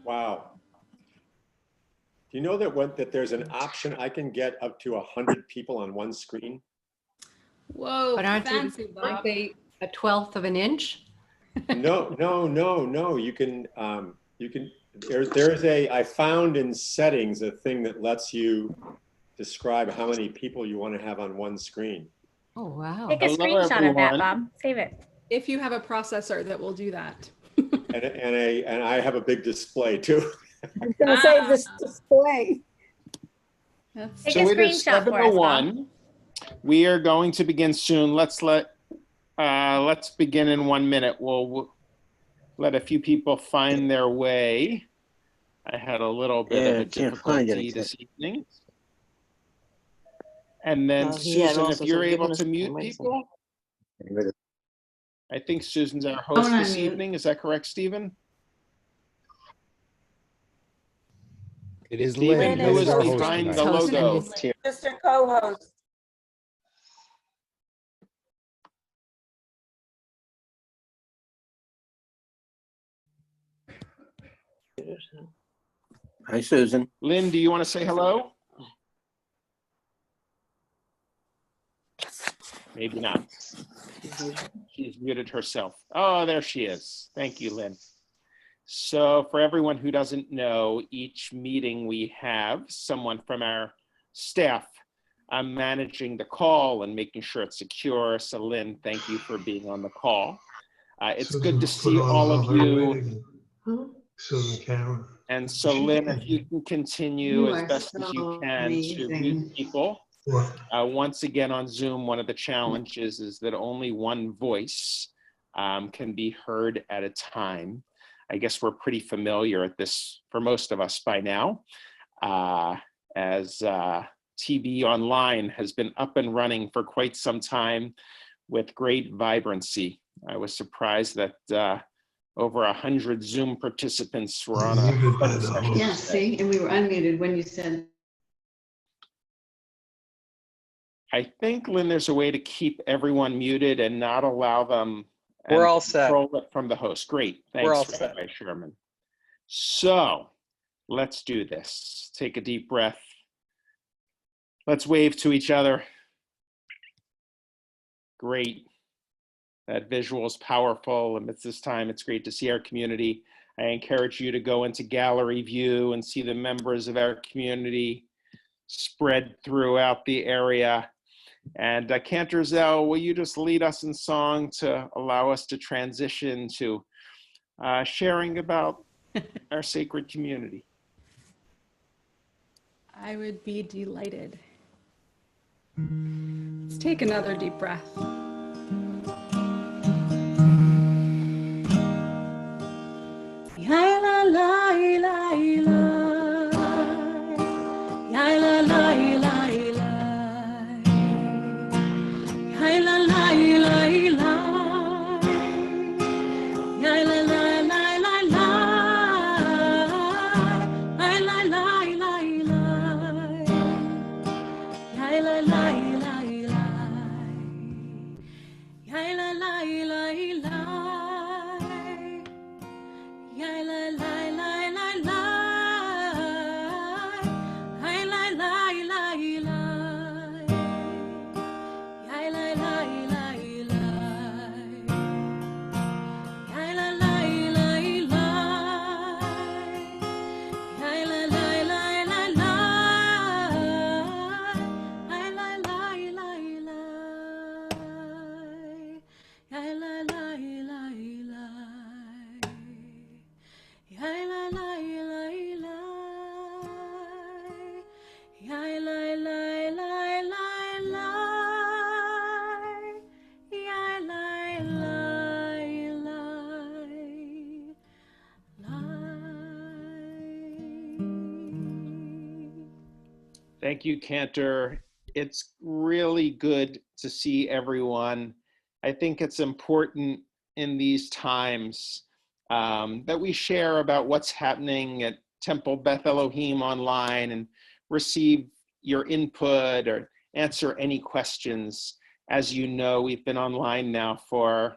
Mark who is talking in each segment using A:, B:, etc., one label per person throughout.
A: Wow. Do you know that there's an option I can get up to 100 people on one screen?
B: Whoa,
C: But
B: fancy, Bob.
C: aren't they a 1/12 of an inch?
A: No. You can, I found in settings a thing that lets you describe how many people you want to have on one screen.
C: Oh, wow.
D: Take a screenshot of that, Bob. Save it.
B: If you have a processor that will do that.
A: And I have a big display too.
E: I was going to say this display.
D: Take a screenshot for us, Bob.
F: We are going to begin soon. Let's begin in 1 minute. We'll let a few people find their way. I had a little bit of a difficulty this evening. And then Susan, if you're able to mute people. I think Susan's our host this evening. Is that correct, Stephen?
G: It is
F: Stephen,
G: Lynn.
F: who is behind the logo.
E: Mr. Co-host.
H: Hi, Susan.
F: Lynn, do you want to say hello? Maybe not. She's muted herself. Oh, there she is. Thank you, Lynn. So for everyone who doesn't know, each meeting we have someone from our staff managing the call and making sure it's secure. So Lynn, thank you for being on the call. It's good to see all of you.
I: Susan, Karon.
F: And so Lynn, if you can continue as best as you can to meet people. Once again on Zoom, one of the challenges is that only one voice can be heard at a time. I guess we're pretty familiar at this for most of us by now, as TBE Online has been up and running for quite some time with great vibrancy. I was surprised that over 100 Zoom participants were on a
J: yeah, see, and we were unmuted when you said.
F: I think, Lynn, there's a way to keep everyone muted and not allow them.
K: We're all set.
F: Control it from the host. Great. Thanks,
K: We're all set.
F: Rabbi Sherman. So let's do this. Take a deep breath. Let's wave to each other. Great. That visual is powerful. And it's this time, it's great to see our community. I encourage you to go into gallery view and see the members of our community spread throughout the area. And Cantor Zell, will you just lead us in song to allow us to transition to sharing about our sacred community?
B: I would be delighted. Let's take another deep breath. Ya la la la la, ya la la la.
F: Thank you, Cantor. It's really good to see everyone. I think it's important in these times that we share about what's happening at Temple Beth Elohim Online and receive your input or answer any questions. As you know, we've been online now for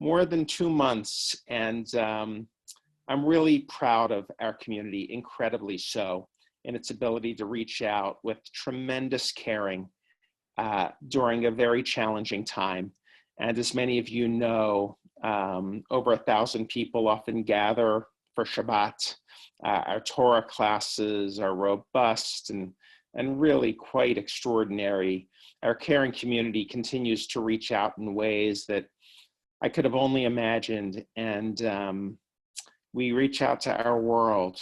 F: more than 2 months, and I'm really proud of our community, incredibly so, in its ability to reach out with tremendous caring during a very challenging time. And as many of you know, over 1,000 people often gather for Shabbat. Our Torah classes are robust and really quite extraordinary. Our caring community continues to reach out in ways that I could have only imagined. And we reach out to our world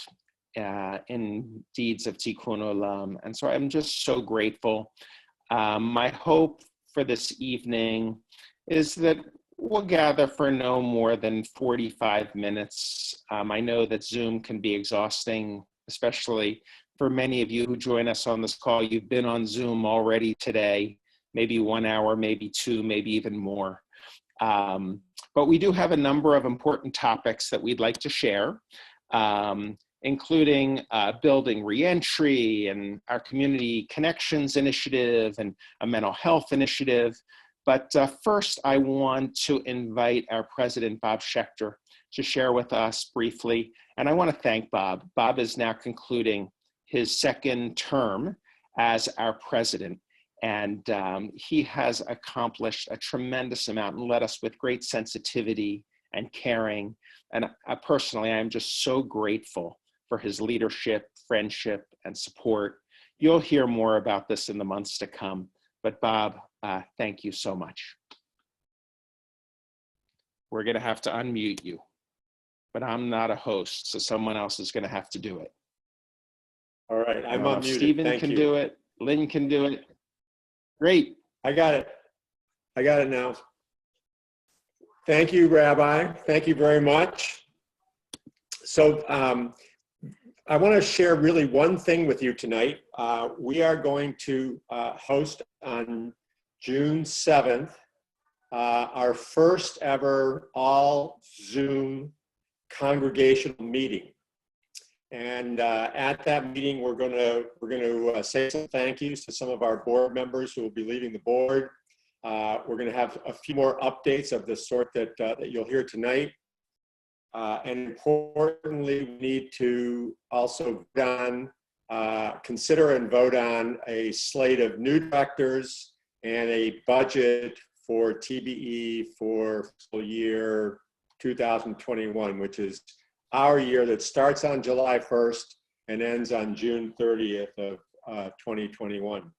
F: in deeds of tikkun olam. And so I'm just so grateful. My hope for this evening is that we'll gather for no more than 45 minutes. I know that Zoom can be exhausting, especially for many of you who join us on this call. You've been on Zoom already today, maybe 1 hour, maybe 2, maybe even more. But we do have a number of important topics that we'd like to share, including building reentry and our community connections initiative and a mental health initiative. But first, I want to invite our president, Bob Schechter, to share with us briefly. And I want to thank Bob. Bob is now concluding his second term as our president. And he has accomplished a tremendous amount and led us with great sensitivity and caring. And personally, I'm just so grateful for his leadership, friendship, and support. You'll hear more about this in the months to come. But Bob, thank you so much. We're going to have to unmute you, but I'm not a host, so someone else is going to have to do it.
A: All right, I'm unmuted.
F: Stephen
A: Thank
F: can
A: you.
F: do it. Lynn can do it. Great.
A: I got it. I got it now. Thank you, Rabbi. Thank you very much. So I want to share really one thing with you tonight. We are going to host on June 7th our first ever all Zoom congregational meeting. And at that meeting, we're going to say some thank yous to some of our board members who will be leaving the board. We're going to have a few more updates of the sort that you'll hear tonight. And importantly, we need to also consider and vote on a slate of new directors and a budget for TBE for fiscal year 2021, which is our year that starts on July 1st and ends on June 30th of 2021.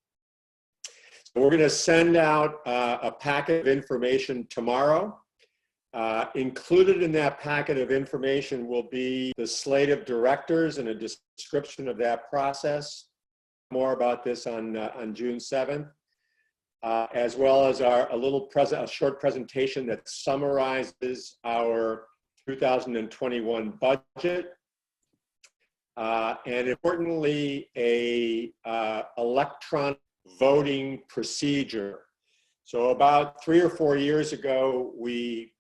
A: So we're going to send out a packet of information tomorrow. Included in that packet of information will be the slate of directors and a description of that process. More about this on June 7th, as well as a short presentation that summarizes our 2021 budget, and importantly, a electronic voting procedure. So about 3 or 4 years ago, we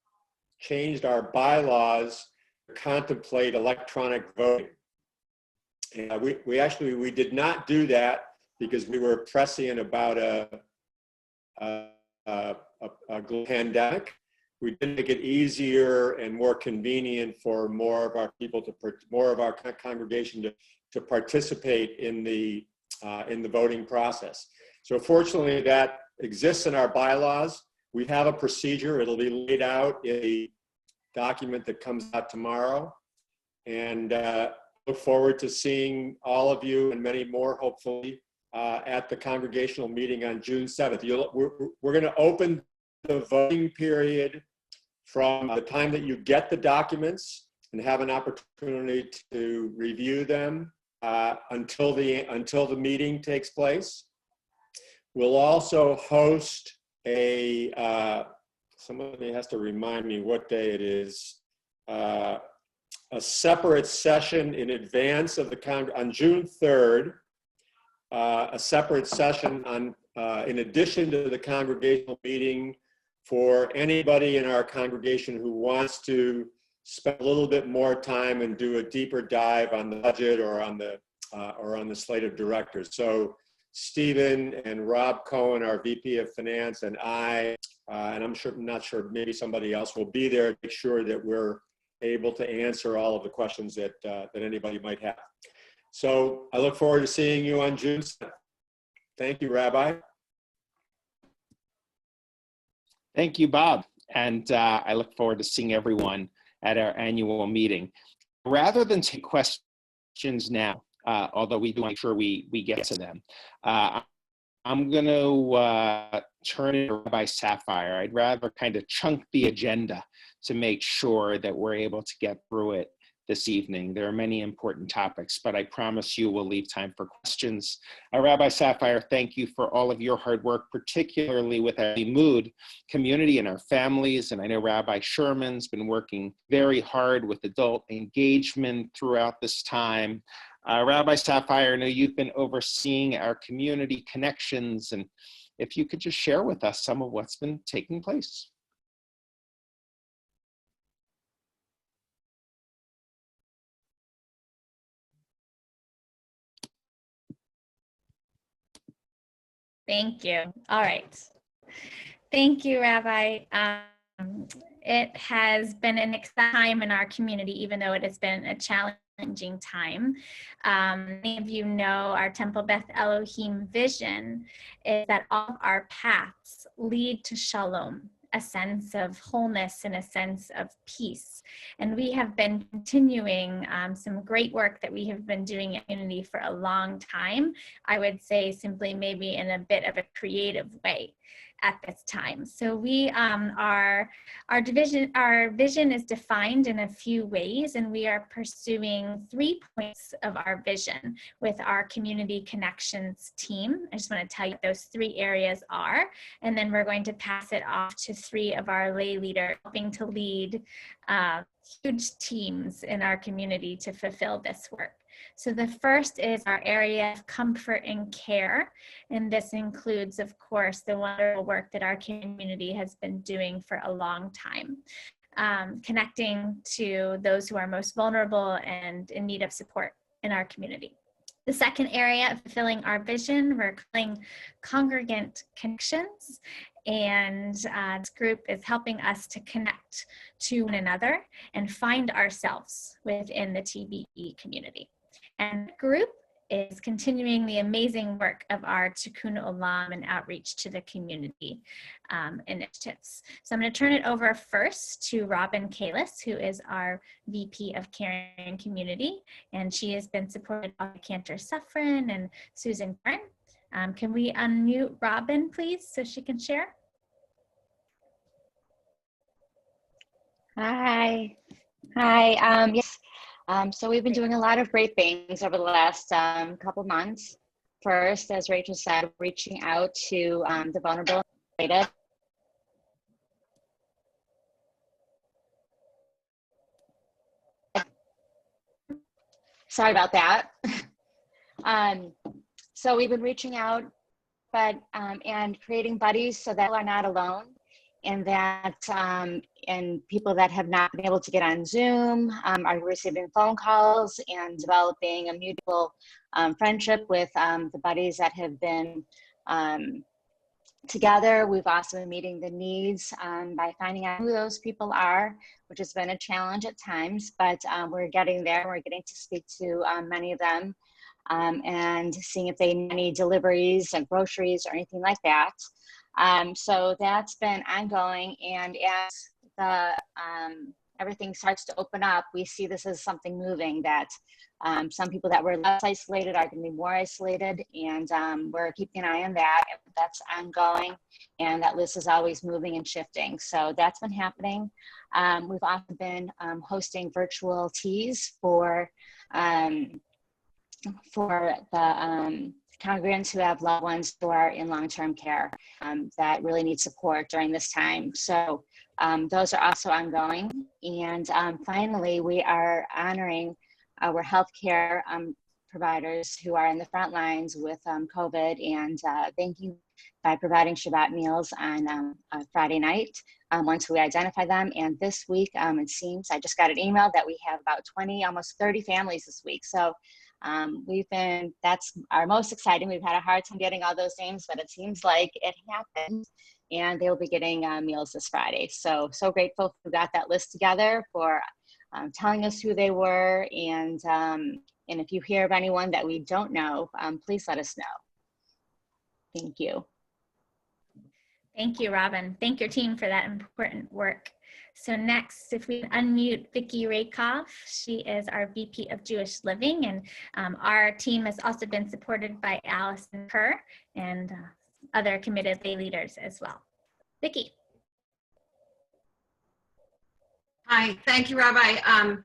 A: changed our bylaws to contemplate electronic voting. And we did not do that because we were prescient about a pandemic. We did make it easier and more convenient for more of our congregation to participate in the voting process. So fortunately, that exists in our bylaws. We have a procedure. It'll be laid out in a document that comes out tomorrow. And look forward to seeing all of you and many more, hopefully, at the congregational meeting on June 7th. We're going to open the voting period from the time that you get the documents and have an opportunity to review them until the meeting takes place. We'll also host somebody has to remind me what day it is, a separate session in advance of on June 3rd, a separate session in addition to the congregational meeting for anybody in our congregation who wants to spend a little bit more time and do a deeper dive on the budget or on the slate of directors. So Stephen and Rob Cohen, our VP of Finance, and I, and I'm not sure, maybe somebody else will be there to make sure that we're able to answer all of the questions that anybody might have. So I look forward to seeing you on June 7th. Thank you, Rabbi.
F: Thank you, Bob. And I look forward to seeing everyone at our annual meeting. Rather than take questions now, although we do make sure we get to them, I'm going to turn it to Rabbi Saphire. I'd rather kind of chunk the agenda to make sure that we're able to get through it this evening. There are many important topics, but I promise you we'll leave time for questions. Rabbi Saphire, thank you for all of your hard work, particularly with our mood community and our families. And I know Rabbi Sherman's been working very hard with adult engagement throughout this time. Rabbi Saphire, I know you've been overseeing our community connections, and if you could just share with us some of what's been taking place.
D: Thank you. All right. Thank you, Rabbi. It has been an exciting time in our community, even though it has been a challenging time. Many of you know our Temple Beth Elohim vision is that all of our paths lead to shalom, a sense of wholeness and a sense of peace. And we have been continuing some great work that we have been doing in community for a long time. I would say simply maybe in a bit of a creative way at this time. So we our vision is defined in a few ways, and we are pursuing 3 points of our vision with our community connections team. I just want to tell you what those 3 areas are, and then we're going to pass it off to 3 of our lay leaders helping to lead huge teams in our community to fulfill this work. So the first is our area of comfort and care. And this includes, of course, the wonderful work that our community has been doing for a long time, connecting to those who are most vulnerable and in need of support in our community. The second area of fulfilling our vision, we're calling congregant connections. And this group is helping us to connect to one another and find ourselves within the TBE community. And the group is continuing the amazing work of our Tikkun Olam and outreach to the community initiatives. So I'm going to turn it over first to Robin Kalis, who is our VP of Caring Community, and she has been supported by Cantor Suffren and Susan Karon. Can we unmute Robin, please, so she can share?
H: Hi. Yes. So we've been doing a lot of great things over the last couple months. First, as Rachel said, reaching out to the vulnerable and isolated. Sorry about that. So we've been reaching out, but and creating buddies so that people are not alone, and that and people that have not been able to get on Zoom are receiving phone calls and developing a mutual friendship with the buddies that have been together. We've also been meeting the needs by finding out who those people are, which has been a challenge at times, but we're getting there. We're getting to speak to many of them and seeing if they need any deliveries and groceries or anything like that. So that's been ongoing, and as the everything starts to open up, we see this as something moving, that some people that were less isolated are going to be more isolated, and we're keeping an eye on that. That's ongoing, and that list is always moving and shifting. So that's been happening. We've also been hosting virtual teas for the congregants who have loved ones who are in long-term care that really need support during this time. So those are also ongoing. And finally, we are honoring our healthcare providers who are in the front lines with COVID, and thanking by providing Shabbat meals on Friday night once we identify them. And this week, it seems, I just got an email that we have about 20, almost 30 families this week. So that's our most exciting. We've had a hard time getting all those names, but it seems like it happened, and they'll be getting meals this Friday. So grateful we got that list together for telling us who they were. And if you hear of anyone that we don't know, please let us know. Thank you.
D: Thank you, Robin. Thank your team for that important work. So next, if we unmute Vicki Rakov, she is our VP of Jewish Living, and our team has also been supported by Allison Kerr and other committed lay leaders as well. Vicki.
K: Hi, thank you, Rabbi.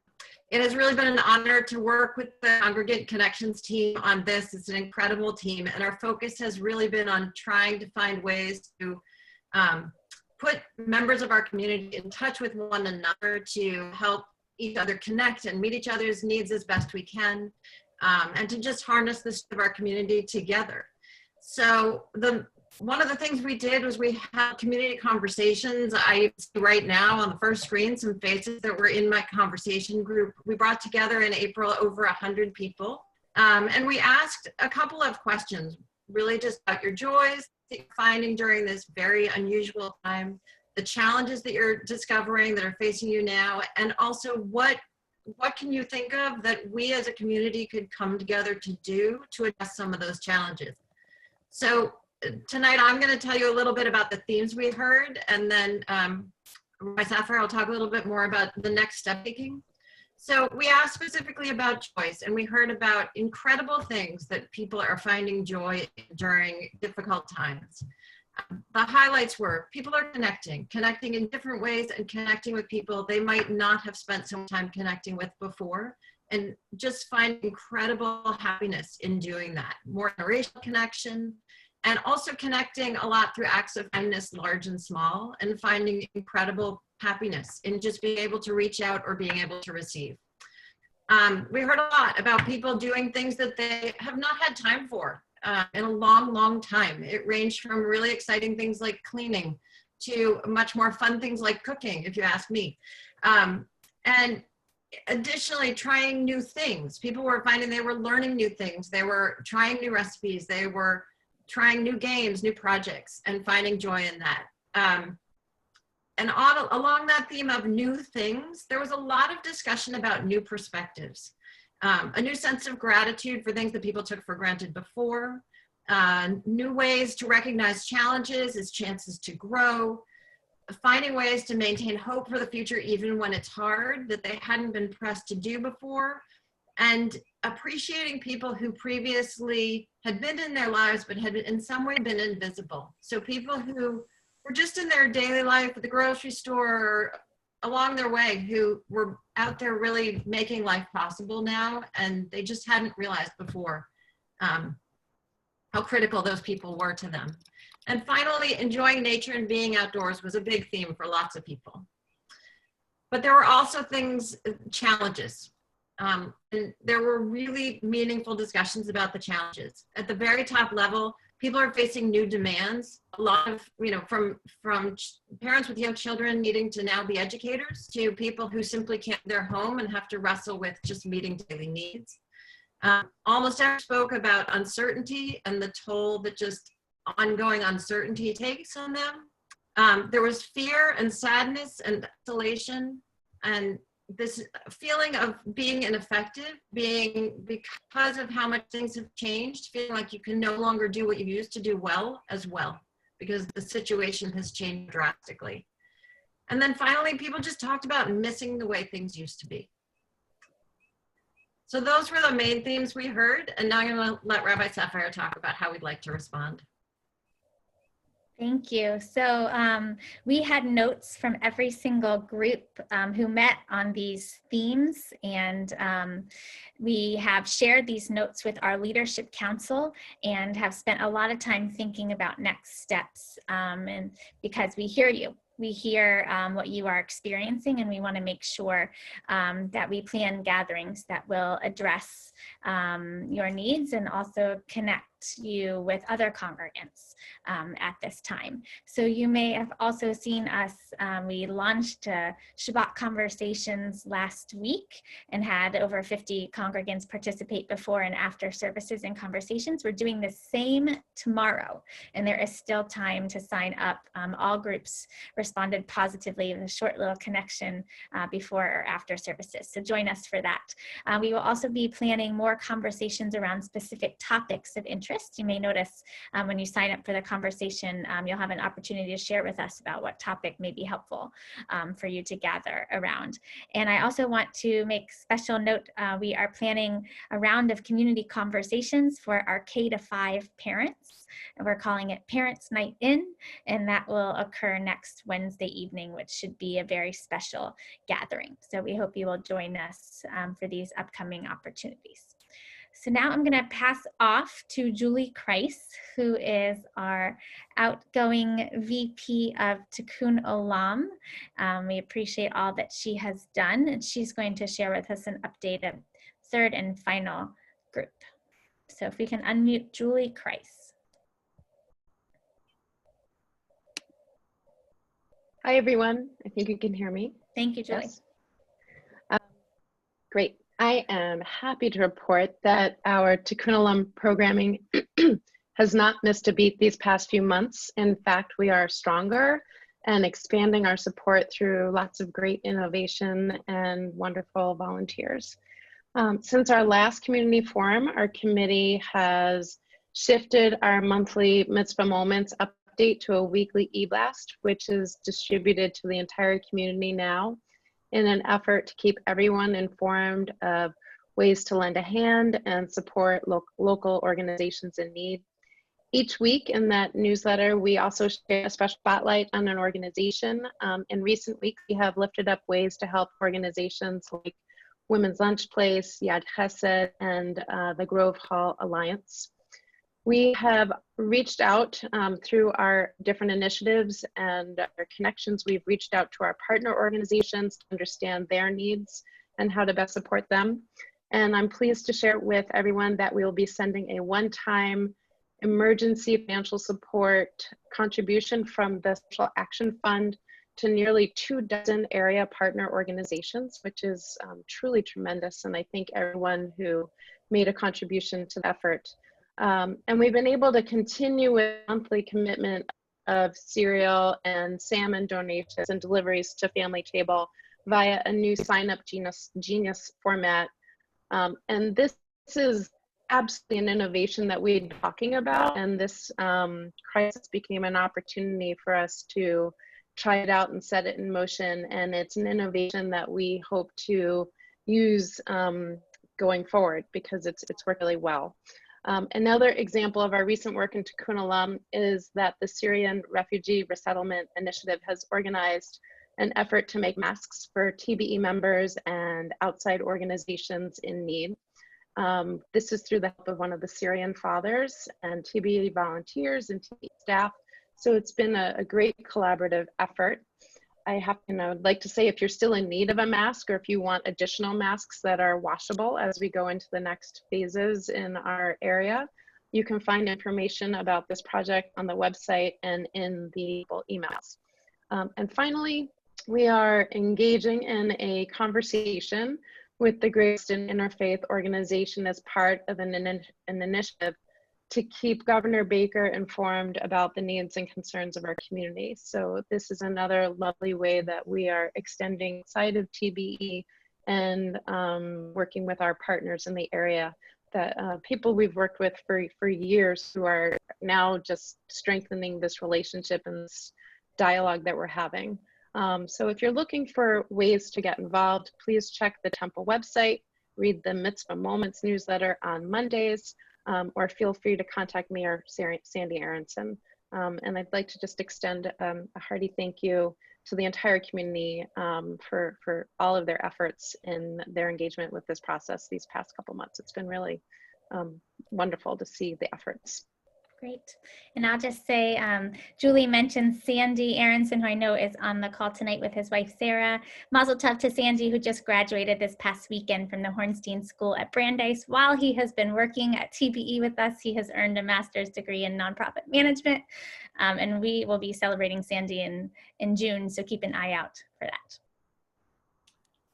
K: It has really been an honor to work with the Congregate Connections team on this. It's an incredible team, and our focus has really been on trying to find ways to put members of our community in touch with one another to help each other connect and meet each other's needs as best we can, and to just harness the strength of our community together. So one of the things we did was we had community conversations. I see right now on the first screen some faces that were in my conversation group. We brought together in April over 100 people, and we asked a couple of questions, really just about your joys that you're finding during this very unusual time, the challenges that you're discovering that are facing you now, and also what can you think of that we as a community could come together to do to address some of those challenges. So tonight I'm going to tell you a little bit about the themes we heard, and then my Saphire will talk a little bit more about the next step taking. So we asked specifically about choice, and we heard about incredible things that people are finding joy during difficult times. The highlights were people are connecting in different ways and connecting with people they might not have spent some time connecting with before, and just find incredible happiness in doing that. More generational connection, and also connecting a lot through acts of kindness, large and small, and finding incredible happiness in just being able to reach out or being able to receive. We heard a lot about people doing things that they have not had time for in a long, long time. It ranged from really exciting things like cleaning to much more fun things like cooking, if you ask me. And additionally, trying new things. People were finding they were learning new things. They were trying new recipes. They were trying new games, new projects, and finding joy in that. And along that theme of new things, there was a lot of discussion about new perspectives, a new sense of gratitude for things that people took for granted before, new ways to recognize challenges as chances to grow, finding ways to maintain hope for the future even when it's hard, that they hadn't been pressed to do before, and appreciating people who previously had been in their lives but had in some way been invisible. So people who were just in their daily life at the grocery store or along their way, who were out there really making life possible now, and they just hadn't realized before how critical those people were to them. And finally, enjoying nature and being outdoors was a big theme for lots of people. But there were also challenges. And there were really meaningful discussions about the challenges. At the very top level, people are facing new demands, a lot of, from parents with young children needing to now be educators to people who simply can't leave their home and have to wrestle with just meeting daily needs. Almost everyone spoke about uncertainty and the toll that just ongoing uncertainty takes on them. There was fear and sadness and isolation, and this feeling of being ineffective, because of how much things have changed, feeling like you can no longer do what you used to do well, because the situation has changed drastically. And then finally, people just talked about missing the way things used to be. So those were the main themes we heard, and now I'm going to let Rabbi Saphire talk about how we'd like to respond.
D: Thank you. So we had notes from every single group who met on these themes, and we have shared these notes with our leadership council and have spent a lot of time thinking about next steps, and because we hear you. We hear what you are experiencing, and we want to make sure that we plan gatherings that will address your needs and also connect connect you with other congregants at this time. So you may have also seen us, we launched Shabbat Conversations last week and had over 50 congregants participate before and after services and conversations. We're doing the same tomorrow, and there is still time to sign up. All groups responded positively with a short little connection before or after services. So join us for that. We will also be planning more conversations around specific topics of interest. You may notice when you sign up for the conversation, you'll have an opportunity to share with us about what topic may be helpful for you to gather around. And I also want to make special note, we are planning a round of community conversations for our K-5 parents. And we're calling it Parents Night In, and that will occur next Wednesday evening, which should be a very special gathering. So we hope you will join us for these upcoming opportunities. So now I'm going to pass off to Julie Kreiss, who is our outgoing VP of Tikkun Olam. We appreciate all that she has done, and she's going to share with us an update of third and final group. So if we can unmute Julie Kreiss.
L: Hi, everyone. I think you can hear me.
D: Thank you, Julie.
L: Yes. Great. I am happy to report that our Tikkun Olam programming has not missed a beat these past few months. In fact, we are stronger and expanding our support through lots of great innovation and wonderful volunteers. Since our last community forum, our committee has shifted our monthly Mitzvah Moments update to a weekly e-blast, which is distributed to the entire community now in an effort to keep everyone informed of ways to lend a hand and support local organizations in need. Each week in that newsletter, we also share a special spotlight on an organization. In recent weeks, we have lifted up ways to help organizations like Women's Lunch Place, Yad Chesed, and the Grove Hall Alliance. We have reached out through our different initiatives and our connections. We've reached out to our partner organizations to understand their needs and how to best support them. And I'm pleased to share with everyone that we will be sending a one-time emergency financial support contribution from the Social Action Fund to nearly 24 area partner organizations, which is truly tremendous. And I thank everyone who made a contribution to the effort. And we've been able to continue with monthly commitment of cereal and salmon donations and deliveries to Family Table via a new sign-up Genius format. And this is absolutely an innovation that we've been talking about, and this crisis became an opportunity for us to try it out and set it in motion. And it's an innovation that we hope to use going forward because it's worked really well. Another example of our recent work in Tikkun Olam is that the Syrian Refugee Resettlement Initiative has organized an effort to make masks for TBE members and outside organizations in need. This is through the help of one of the Syrian fathers and TBE volunteers and TBE staff. So it's been a great collaborative effort. I would like to say if you're still in need of a mask or if you want additional masks that are washable as we go into the next phases in our area, you can find information about this project on the website and in the emails. And finally, we are engaging in a conversation with the Greyston Interfaith Organization as part of an initiative to keep Governor Baker informed about the needs and concerns of our community. So this is another lovely way that we are extending side of TBE and working with our partners in the area, that people we've worked with for years who are now just strengthening this relationship and this dialogue that we're having. So if you're looking for ways to get involved, please check the Temple website, read the Mitzvah Moments newsletter on Mondays, or feel free to contact me or Sandy Aronson. And I'd like to just extend a hearty thank you to the entire community for all of their efforts in their engagement with this process these past couple months. It's been really wonderful to see the efforts.
D: Great. And I'll just say, Julie mentioned Sandy Aronson, who I know is on the call tonight with his wife, Sarah. Mazel tov to Sandy, who just graduated this past weekend from the Hornstein School at Brandeis. While he has been working at TBE with us, he has earned a master's degree in nonprofit management. And we will be celebrating Sandy in June, so keep an eye out for that.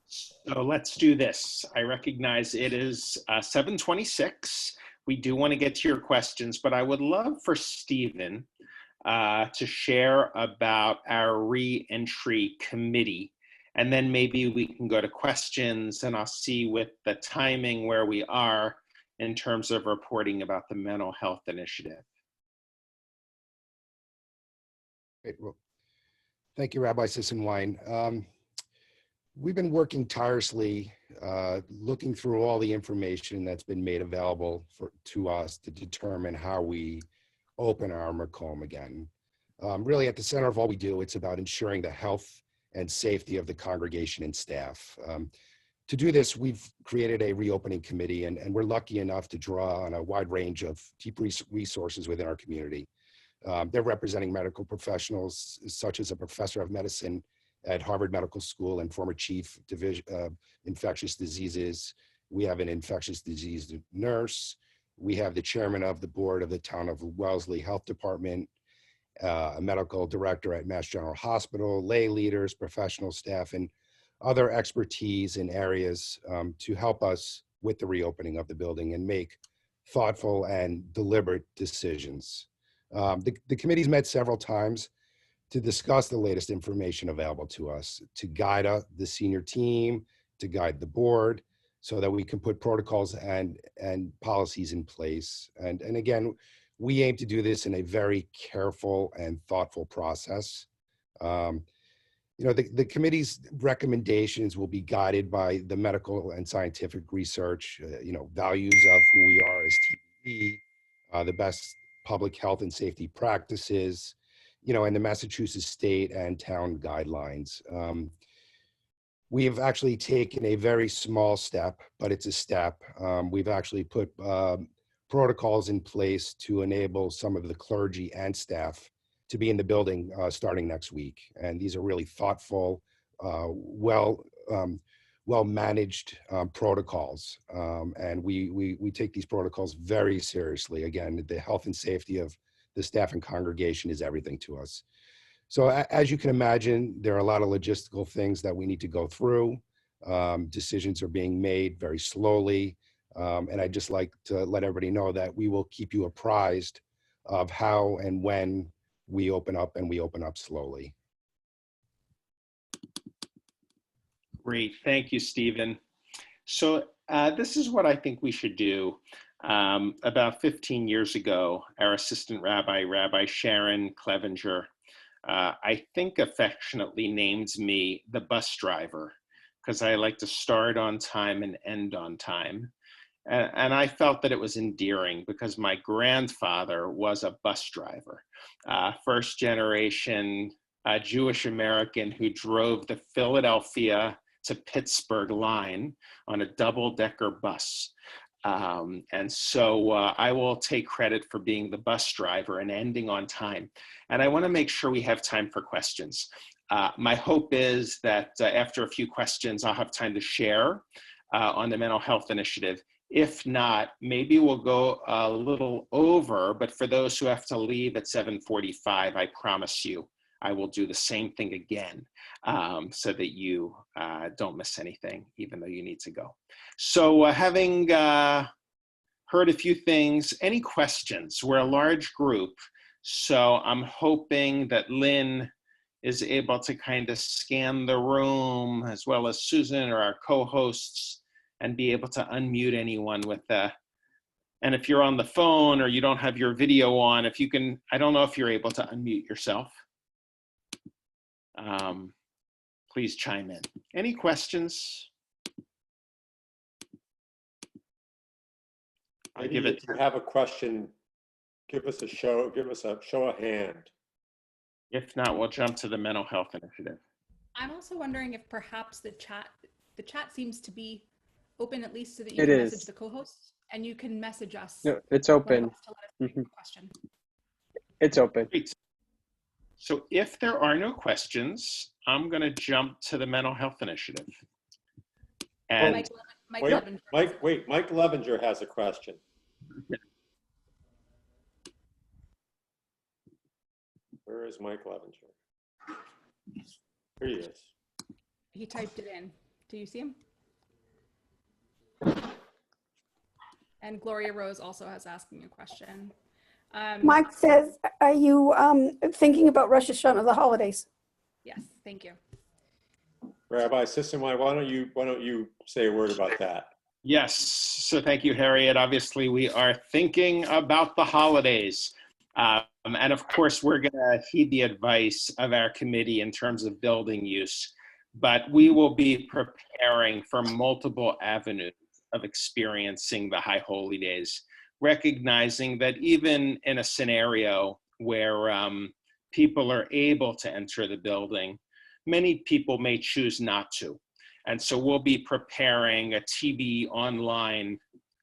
F: So let's do this. I recognize it is 7:26. We do want to get to your questions, but I would love for Stephen to share about our re-entry committee. And then maybe we can go to questions, and I'll see with the timing where we are in terms of reporting about the mental health initiative.
G: Great. Well, thank you, Rabbi Sisson-Wine. We've been working tirelessly, looking through all the information that's been made available to us to determine how we open our Macomb again. Really, at the center of all we do, it's about ensuring the health and safety of the congregation and staff. To do this, we've created a reopening committee, and we're lucky enough to draw on a wide range of deep resources within our community. They're representing medical professionals, such as a professor of medicine at Harvard Medical School and former chief division infectious diseases. We have an infectious disease nurse. We have the chairman of the board of the town of Wellesley Health Department, a medical director at Mass General Hospital, lay leaders, professional staff, and other expertise in areas to help us with the reopening of the building and make thoughtful and deliberate decisions. The committee's met several times to discuss the latest information available to us, to guide the senior team, to guide the board, so that we can put protocols and policies in place. And again, we aim to do this in a very careful and thoughtful process. The committee's recommendations will be guided by the medical and scientific research, values of who we are as TBE, the best public health and safety practices, and the Massachusetts state and town guidelines. We have actually taken a very small step, but it's a step. We've actually put protocols in place to enable some of the clergy and staff to be in the building starting next week. And these are really thoughtful, well-managed protocols. And we take these protocols very seriously. Again, the health and safety of the staff and congregation is everything to us. So as you can imagine, there are a lot of logistical things that we need to go through. Decisions are being made very slowly. And I'd just like to let everybody know that we will keep you apprised of how and when we open up, and we open up slowly.
F: Great, thank you, Stephen. So this is what I think we should do. About 15 years ago, our assistant rabbi, Rabbi Sharon Clevenger, I think affectionately names me the bus driver, because I like to start on time and end on time. And I felt that it was endearing because my grandfather was a bus driver, first generation Jewish American who drove the Philadelphia to Pittsburgh line on a double-decker bus. And so I will take credit for being the bus driver and ending on time. And I want to make sure we have time for questions. My hope is that after a few questions, I'll have time to share on the mental health initiative. If not, maybe we'll go a little over, but for those who have to leave at 7:45, I promise you, I will do the same thing again so that you don't miss anything, even though you need to go. So having heard a few things, any questions? We're a large group, so I'm hoping that Lynn is able to kind of scan the room, as well as Susan or our co-hosts, and be able to unmute anyone with and if you're on the phone or you don't have your video on, if you can, I don't know if you're able to unmute yourself. Please chime in. Any questions?
A: If you have a question, give us a show of hand.
F: If not, we'll jump to the mental health initiative.
M: I'm also wondering if perhaps the chat seems to be open, at least so that you can message the co-hosts. and you can message us.
N: No, it's
M: when it
N: open.
M: wants to let us know your question.
N: It's open.
F: Great. So if there are no questions, I'm going to jump to the mental health initiative. And
M: Mike Levenger.
A: Mike Levenger has a question. Where is Mike Levenger? Here he is.
M: He typed it in. Do you see him? And Gloria Rose also has asking a question.
E: Mike says, are you thinking about Rosh Hashanah, the holidays?
M: Yes, thank you.
A: Rabbi Sisson-Wine, why don't you say a word about that?
F: yes, so thank you, Harriet. Obviously, we are thinking about the holidays. And of course, we're going to heed the advice of our committee in terms of building use, but we will be preparing for multiple avenues of experiencing the High Holy Days, recognizing that even in a scenario where people are able to enter the building, many people may choose not to. And so we'll be preparing a TBE Online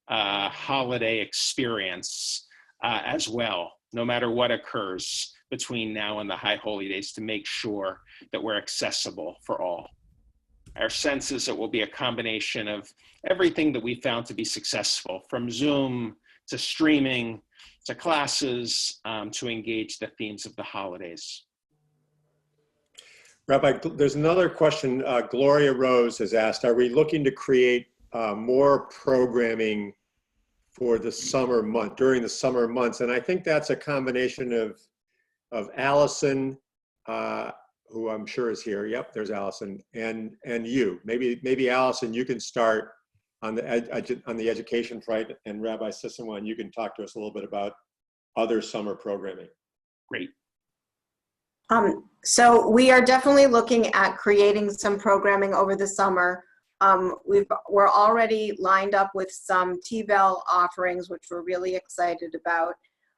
F: holiday experience as well, no matter what occurs between now and the High Holy Days, to make sure that we're accessible for all. Our sense is it will be a combination of everything that we found to be successful, from Zoom to streaming to classes, to engage the themes of the holidays.
A: Rabbi, there's another question. Gloria Rose has asked, are we looking to create more programming for the summer month, during the summer months? And I think that's a combination of Allison, who I'm sure is here. Yep, there's Allison, and you. Maybe Allison, you can start on the education front, and Rabbi Sisson-Wine, you can talk to us a little bit about other summer programming.
F: Great.
O: So we are definitely looking at creating some programming over the summer. We're already lined up with some T-Bell offerings, which we're really excited about.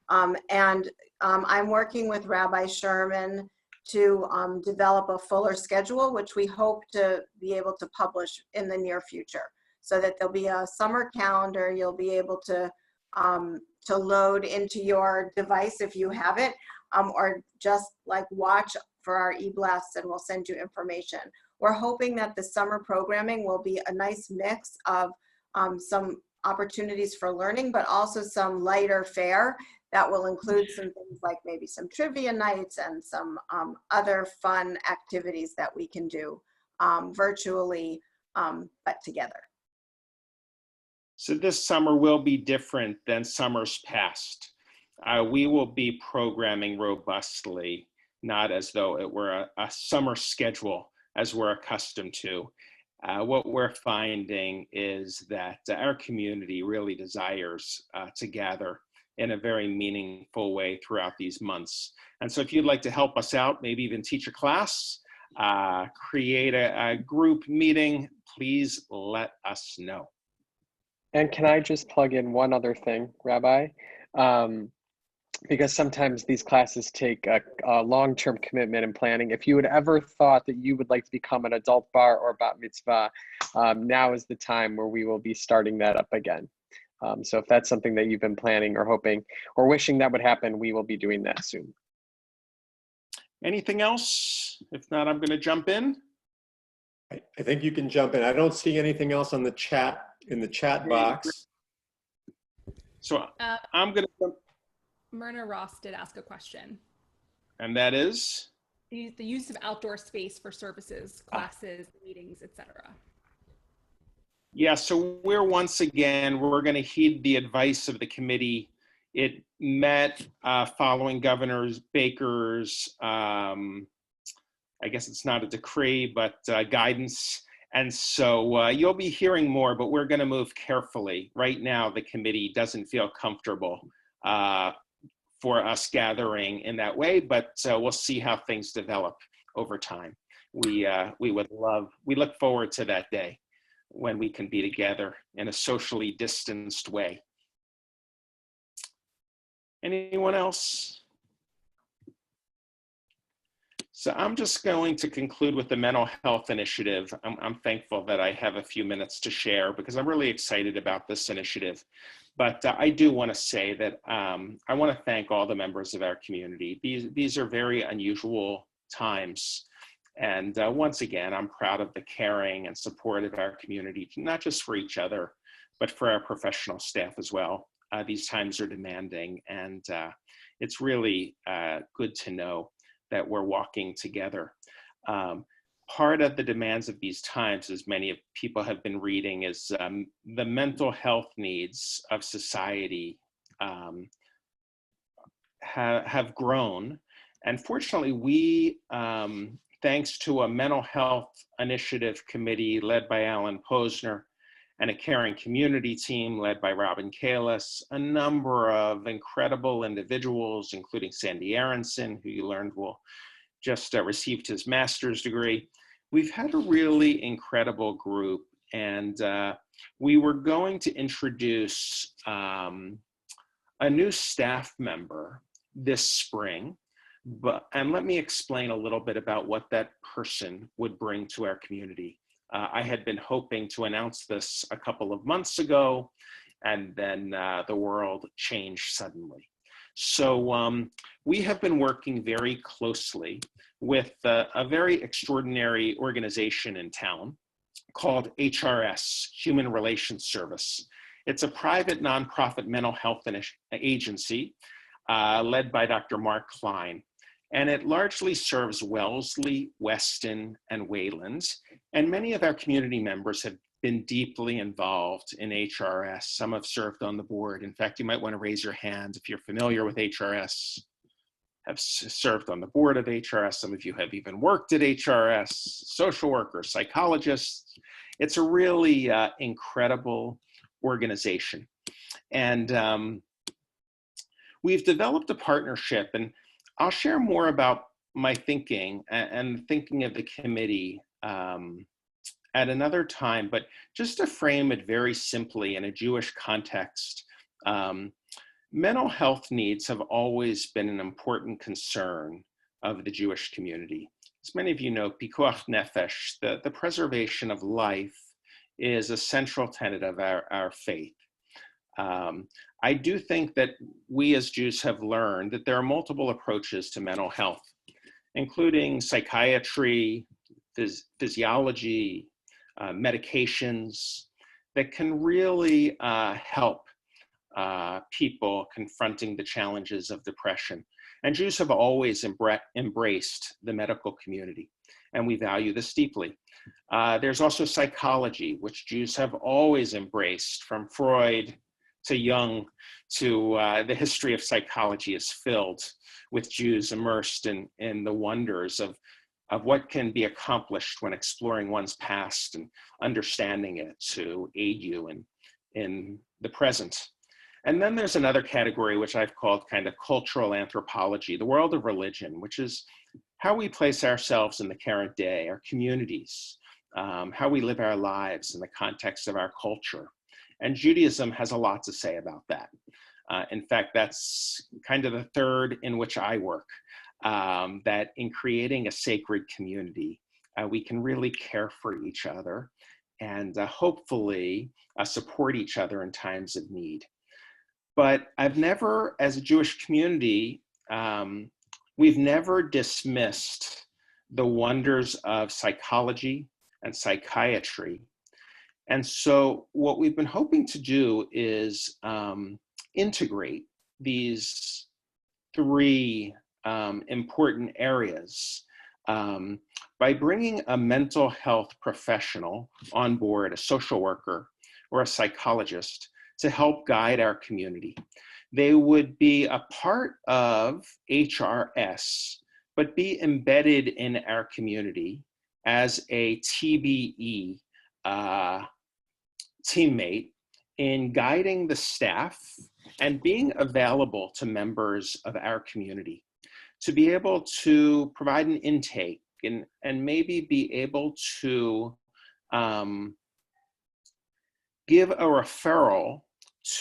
O: I'm working with Rabbi Sherman to develop a fuller schedule, which we hope to be able to publish in the near future, so that there'll be a summer calendar you'll be able to load into your device if you have it, or just like watch for our e-blasts, and we'll send you information. We're hoping that the summer programming will be a nice mix of some opportunities for learning, but also some lighter fare that will include some things like maybe some trivia nights and some other fun activities that we can do virtually, but together.
F: So this summer will be different than summers past. We will be programming robustly, not as though it were a summer schedule as we're accustomed to. What we're finding is that our community really desires to gather in a very meaningful way throughout these months. And so if you'd like to help us out, maybe even teach a class, create a group meeting, please let us know.
N: And can I just plug in one other thing, Rabbi? Because sometimes these classes take a long-term commitment and planning. If you had ever thought that you would like to become an adult bar or bat mitzvah, now is the time where we will be starting that up again. So if that's something that you've been planning or hoping or wishing that would happen, we will be doing that soon.
F: Anything else? If not, I'm going to jump in.
A: I think you can jump in. I don't see anything else on the chat, in the chat box.
F: So I'm going to.
M: Myrna Ross did ask a question.
F: And that is?
M: The use of outdoor space for services, classes, meetings, etc.
F: Yeah, so we're going to heed the advice of the committee. It met following Governor Baker's, I guess it's not a decree, but guidance. And so you'll be hearing more, but we're going to move carefully. Right now, the committee doesn't feel comfortable for us gathering in that way, but we'll see how things develop over time. We look forward to that day when we can be together in a socially distanced way. Anyone else? So I'm just going to conclude with the mental health initiative. I'm thankful that I have a few minutes to share because I'm really excited about this initiative. But I do want to say that I want to thank all the members of our community. These are very unusual times. And once again, I'm proud of the caring and support of our community, not just for each other, but for our professional staff as well. These times are demanding, and it's really good to know that we're walking together. Part of the demands of these times, as many people have been reading, is the mental health needs of society have grown. And fortunately, we, thanks to a mental health initiative committee led by Alan Posner and a caring community team led by Robin Kalis, a number of incredible individuals, including Sandy Aronson, who you learned will just received his master's degree. We've had a really incredible group, and we were going to introduce a new staff member this spring, and let me explain a little bit about what that person would bring to our community. I had been hoping to announce this a couple of months ago, and then the world changed suddenly. So we have been working very closely with a very extraordinary organization in town called HRS, Human Relations Service. It's a private nonprofit mental health agency led by Dr. Mark Klein. And it largely serves Wellesley, Weston, and Wayland. And many of our community members have been deeply involved in HRS. Some have served on the board. In fact, you might want to raise your hand if you're familiar with HRS, have served on the board of HRS. Some of you have even worked at HRS, social workers, psychologists. It's a really incredible organization. And we've developed a partnership, and I'll share more about my thinking and thinking of the committee at another time, but just to frame it very simply in a Jewish context, mental health needs have always been an important concern of the Jewish community. As many of you know, pikuach nefesh, the preservation of life, is a central tenet of our faith. I do think that we as Jews have learned that there are multiple approaches to mental health, including psychiatry, physiology, medications, that can really help people confronting the challenges of depression. And Jews have always embraced the medical community, and we value this deeply. There's also psychology, which Jews have always embraced, from Freud to Jung to the history of psychology is filled with Jews immersed in the wonders of what can be accomplished when exploring one's past and understanding it to aid you in the present. And then there's another category, which I've called kind of cultural anthropology, the world of religion, which is how we place ourselves in the current day, our communities, how we live our lives in the context of our culture. And Judaism has a lot to say about that. In fact, that's kind of the third in which I work, that in creating a sacred community, we can really care for each other and hopefully support each other in times of need. But I've never, as a Jewish community, we've never dismissed the wonders of psychology and psychiatry. And so what we've been hoping to do is integrate these three important areas by bringing a mental health professional on board, a social worker or a psychologist, to help guide our community. They would be a part of HRS, but be embedded in our community as a TBE teammate in guiding the staff and being available to members of our community to be able to provide an intake and maybe be able to give a referral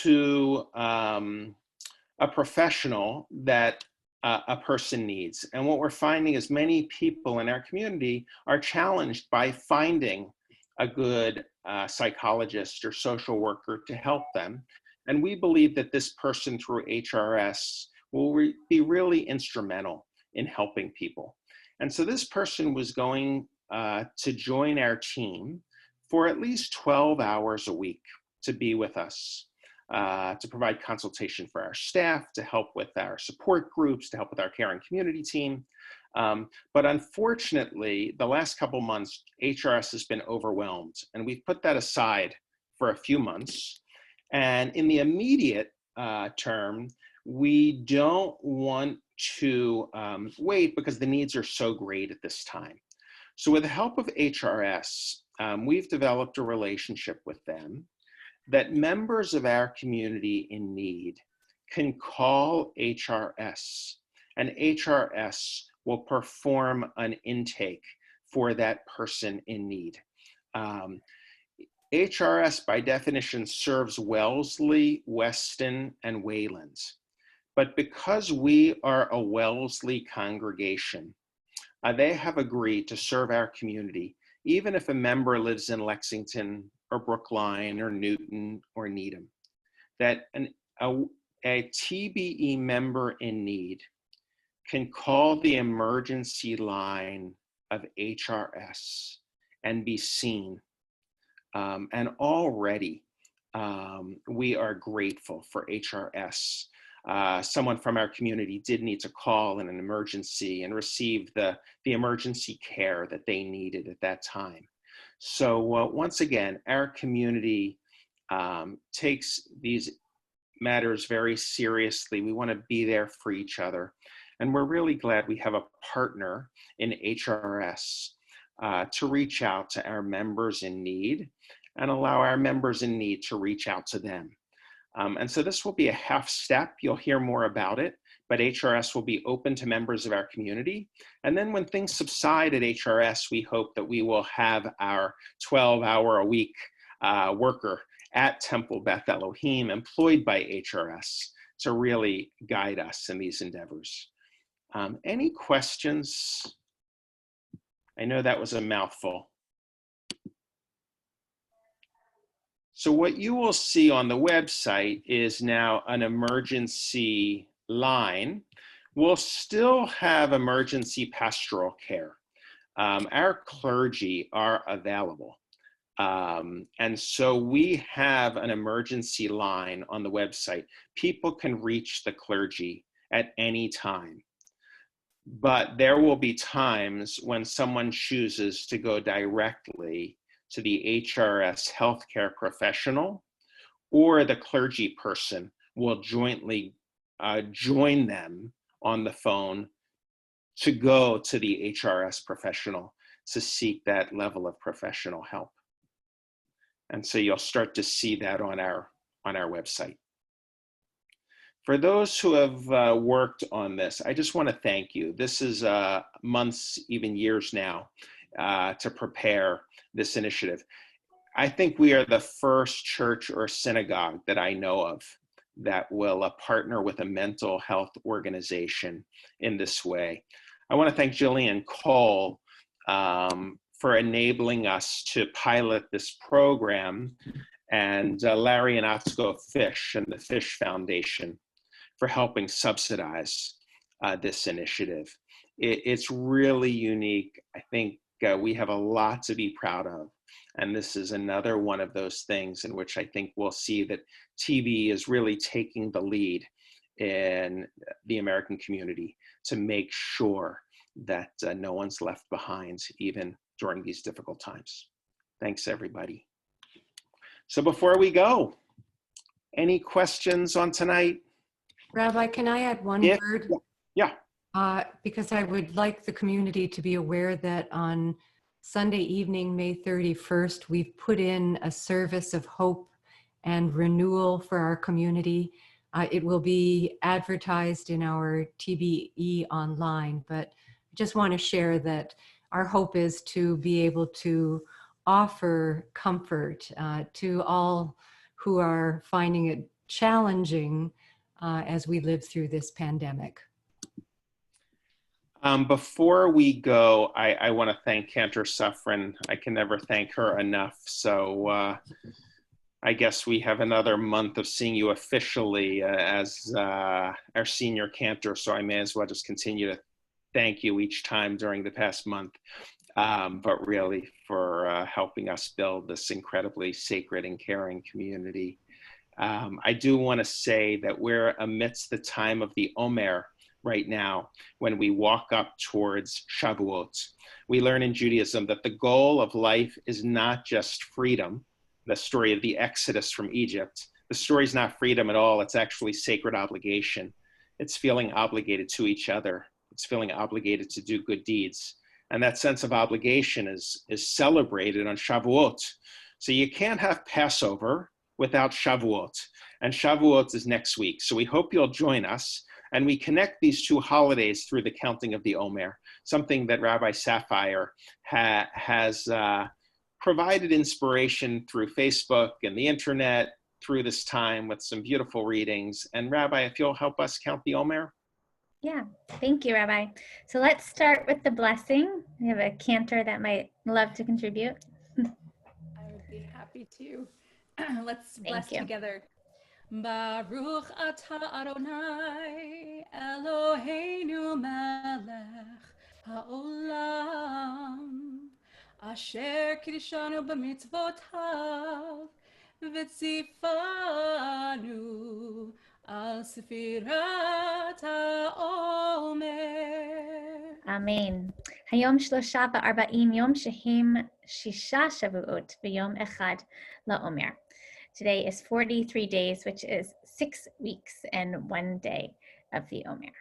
F: to a professional that a person needs. And what we're finding is many people in our community are challenged by finding a good psychologist or social worker to help them. And we believe that this person through HRS will be really instrumental in helping people. And so this person was going to join our team for at least 12 hours a week to be with us, to provide consultation for our staff, to help with our support groups, to help with our caring community team. But unfortunately, the last couple months, HRS has been overwhelmed, and we've put that aside for a few months. And in the immediate term, we don't want to wait because the needs are so great at this time. So with the help of HRS, we've developed a relationship with them that members of our community in need can call HRS, and HRS will perform an intake for that person in need. HRS, by definition, serves Wellesley, Weston, and Wayland. But because we are a Wellesley congregation, they have agreed to serve our community, even if a member lives in Lexington or Brookline or Newton or Needham. That a TBE member in need can call the emergency line of HRS and be seen. And already we are grateful for HRS. Someone from our community did need to call in an emergency and receive the emergency care that they needed at that time. So once again, our community takes these matters very seriously. We want to be there for each other. And we're really glad we have a partner in HRS to reach out to our members in need and allow our members in need to reach out to them. And so this will be a half step. You'll hear more about it, but HRS will be open to members of our community. And then when things subside at HRS, we hope that we will have our 12-hour-a-week worker at Temple Beth Elohim employed by HRS to really guide us in these endeavors. Any questions? I know that was a mouthful. So what you will see on the website is now an emergency line. We'll still have emergency pastoral care. Our clergy are available. And so we have an emergency line on the website. People can reach the clergy at any time. But there will be times when someone chooses to go directly to the HRS healthcare professional, or the clergy person will jointly join them on the phone to go to the HRS professional to seek that level of professional help. And so you'll start to see that on our website. For those who have worked on this, I just want to thank you. This is months, even years now, to prepare this initiative. I think we are the first church or synagogue that I know of that will partner with a mental health organization in this way. I want to thank Jillian Cole for enabling us to pilot this program, and Larry and Atsuko Fish and the Fish Foundation for helping subsidize this initiative. It's really unique. I think we have a lot to be proud of. And this is another one of those things in which I think we'll see that TBE is really taking the lead in the American community to make sure that no one's left behind, even during these difficult times. Thanks, everybody. So before we go, any questions on tonight?
C: Rabbi, can I add one word?
F: Yeah.
C: Because I would like the community to be aware that on Sunday evening, May 31st, we've put in a service of hope and renewal for our community. It will be advertised in our TBE Online, but I just want to share that our hope is to be able to offer comfort to all who are finding it challenging as we live through this pandemic.
F: Before we go, I want to thank Cantor Suffren. I can never thank her enough. So I guess we have another month of seeing you officially as our senior cantor. So I may as well just continue to thank you each time during the past month, but really for helping us build this incredibly sacred and caring community. I do want to say that we're amidst the time of the Omer right now, when we walk up towards Shavuot. We learn in Judaism that the goal of life is not just freedom, the story of the Exodus from Egypt. The story is not freedom at all. It's actually sacred obligation. It's feeling obligated to each other. It's feeling obligated to do good deeds. And that sense of obligation is celebrated on Shavuot. So you can't have Passover without Shavuot. And Shavuot is next week. So we hope you'll join us. And we connect these two holidays through the counting of the Omer, something that Rabbi Saphire has provided inspiration through Facebook and the internet through this time with some beautiful readings. And Rabbi, if you'll help us count the Omer.
D: Yeah, thank you, Rabbi. So let's start with the blessing. We have a cantor that might love to contribute.
M: I would be happy to. Let's bless together. Baruch atah Adonai Eloheinu melech haolam asher kiddushanu b'mitzvotav v'tzifanu al sefirat ha'omer.
D: Amen. Hayom shlosha v'arba'im yom shehim shisha shavuot v'yom echad la'omer. Today is 43 days, which is 6 weeks and 1 day of the Omer.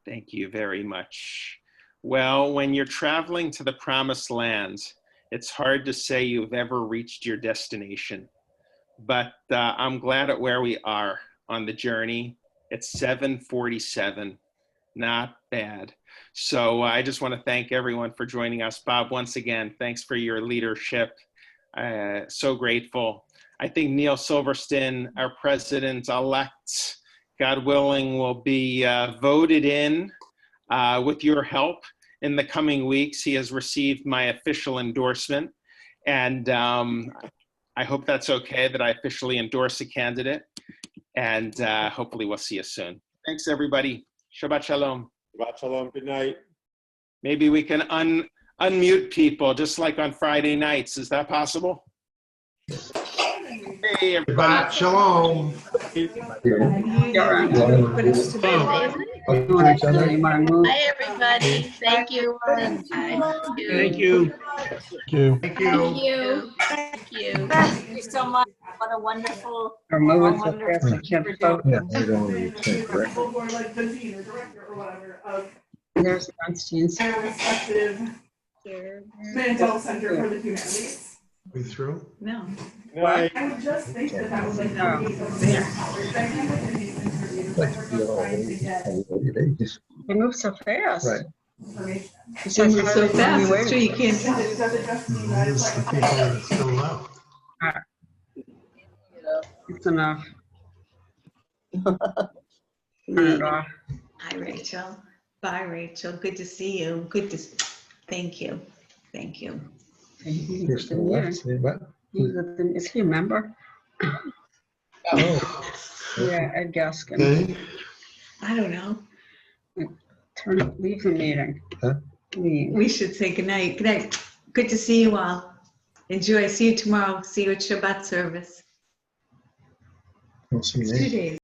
F: Thank you very much. Well, when you're traveling to the promised land, it's hard to say you've ever reached your destination. But I'm glad at where we are on the journey. It's 7:47, not bad. So I just want to thank everyone for joining us. Bob, once again, thanks for your leadership. So grateful. I think Neil Silverstein, our president-elect, God willing, will be voted in with your help in the coming weeks. He has received my official endorsement, and I hope that's okay that I officially endorse a candidate, and hopefully we'll see you soon. Thanks, everybody. Shabbat shalom.
A: Shabbat shalom. Good night.
F: Maybe we can unmute people just like on Friday nights. Is that possible? Hey, everybody.
I: Shabbat shalom.
P: Hi, everybody. Thank you.
I: Thank you.
P: Thank you. Thank you. Thank you. Thank you so much. What a wonderful.
J: There's Constance.
B: Mandel Center for the Humanities.
I: We through?
J: No.
B: I would just think that that was like the
J: They move so fast.
I: Right.
J: They move so fast, it's true, you can't tell.
I: It's the people that are still out.
J: It's enough.
P: Hi, Rachel. Bye, Rachel. Good to see you. Thank you. Thank you.
I: You're still left. Say what?
J: Is he a member?
I: Oh.
J: Yeah, Ed Gaskin.
I: Okay.
P: I don't know.
J: Leave the meeting.
I: Huh?
J: Leave.
P: We should say goodnight. Good night. Good to see you all. Enjoy. See you tomorrow. See you at Shabbat service.
I: We'll see you
P: It's
I: later.
P: 2 days.